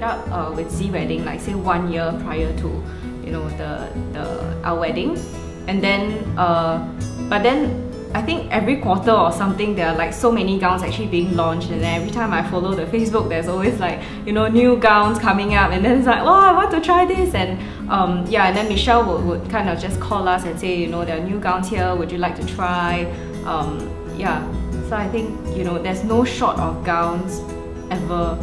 up with Z Wedding, like say 1 year prior to, you know, our wedding, and then but then I think every quarter or something there are like so many gowns actually being launched, and then every time I follow the Facebook, there's always like, you know, new gowns coming up, and then it's like, oh, I want to try this, and yeah, and then Michelle would kind of just call us and say, you know, there are new gowns here, would you like to try? Yeah, so I think, you know, there's no short of gowns ever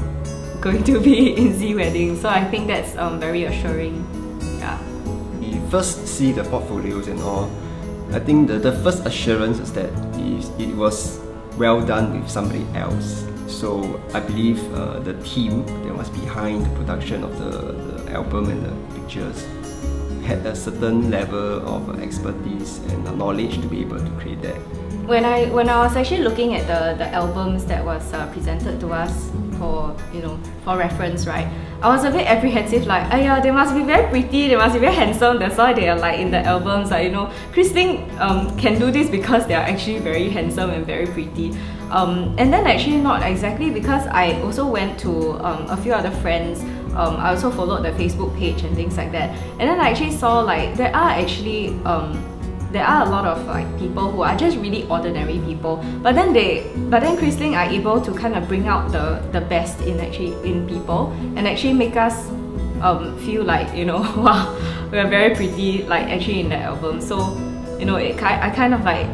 going to be in Z Wedding, so I think that's very assuring. Yeah. We first see the portfolios and all. I think the first assurance is that it was well done with somebody else. So I believe the team that was behind the production of the album and the pictures had a certain level of expertise and knowledge to be able to create that. When I was actually looking at the albums that was presented to us for, you know, for reference, right, I was a bit apprehensive, like, oh yeah, they must be very pretty, they must be very handsome, that's why they are like in the albums, like, you know, Ling can do this because they are actually very handsome and very pretty. And then actually not exactly, because I also went to a few other friends. I also followed the Facebook page and things like that, and then I actually saw like there are a lot of like people who are just really ordinary people, but then Ling are able to kind of bring out the best in people and actually make us feel like, you know, wow, we are very pretty, like actually in the album. So, you know, I kind of like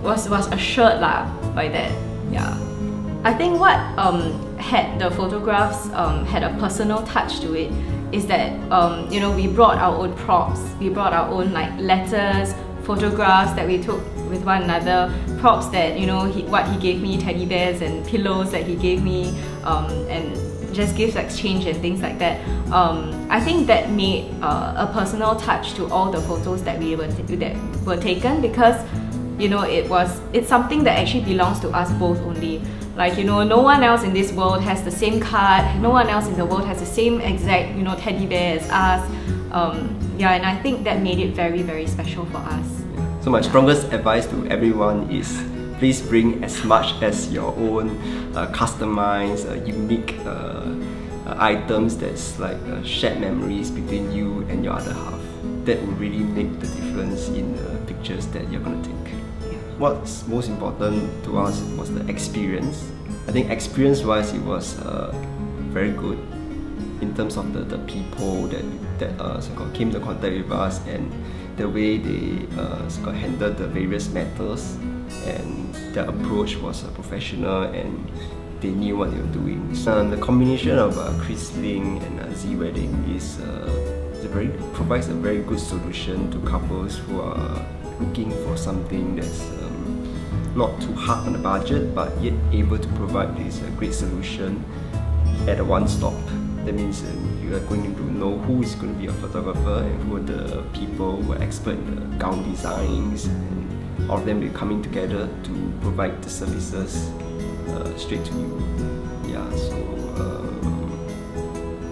was assured lah by that. Yeah, I think what had the photographs had a personal touch to it is that you know, we brought our own props, we brought our own like letters, photographs that we took with one another, props that, you know, what he gave me, teddy bears and pillows that he gave me, and just gifts exchange and things like that. I think that made a personal touch to all the photos that were taken, because, you know, it's something that actually belongs to us both only. Like, you know, no one else in this world has the same card, no one else in the world has the same exact, you know, teddy bear as us. Yeah, and I think that made it very, very special for us. So my strongest advice to everyone is, please bring as much as your own customized, unique items that's like shared memories between you and your other half. That will really make the difference in the pictures that you're going to take. What's most important to us was the experience. I think experience-wise, it was very good in terms of the people that came into contact with us, and the way they handled the various matters, and their approach was professional and they knew what they were doing. So the combination of Ling and Z Wedding provides a very good solution to couples who are looking for something that's not too hard on the budget, but yet able to provide this great solution at a one-stop. That means you are going to know who is going to be a photographer and who are the people who are expert in the gown designs, and all of them will be coming together to provide the services straight to you. Yeah, so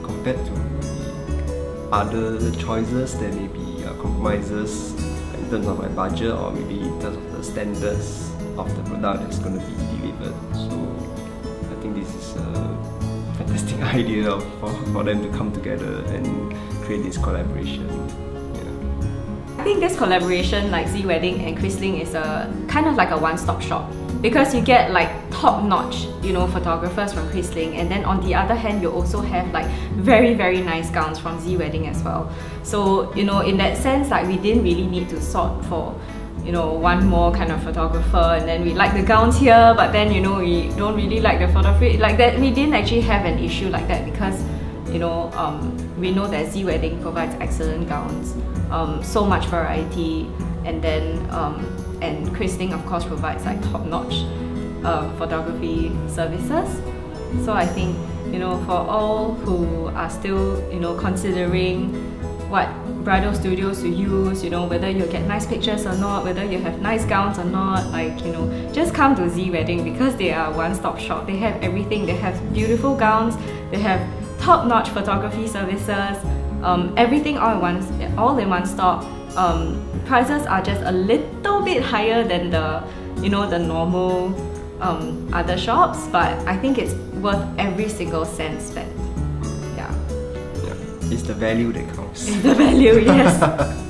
compared to other choices, there may be compromises in terms of my budget, or maybe in terms of the standards of the product that's going to be delivered. So I think this is a fantastic idea for them to come together and create this collaboration. Yeah. I think this collaboration, like Z Wedding and Ling, is a kind of like a one-stop shop, because you get like top-notch, you know, photographers from Ling, and then on the other hand, you also have like very, very nice gowns from Z Wedding as well. So, you know, in that sense, like we didn't really need to sort for, you know, one more kind of photographer, and then we like the gowns here, but then, you know, we don't really like the photography like that. We didn't actually have an issue like that, because, you know, we know that Z Wedding provides excellent gowns, so much variety, and then and Ling of course provides like top-notch photography services. So I think, you know, for all who are still, you know, considering what bridal studios to use, you know, whether you get nice pictures or not, whether you have nice gowns or not, like, you know, just come to Z Wedding, because they are a one-stop shop. They have everything. They have beautiful gowns, they have top-notch photography services, everything all in one stop. Prices are just a little bit higher than the, you know, the normal other shops, but I think it's worth every single cent spent. Yeah. It's the value that counts. It's the value, yes.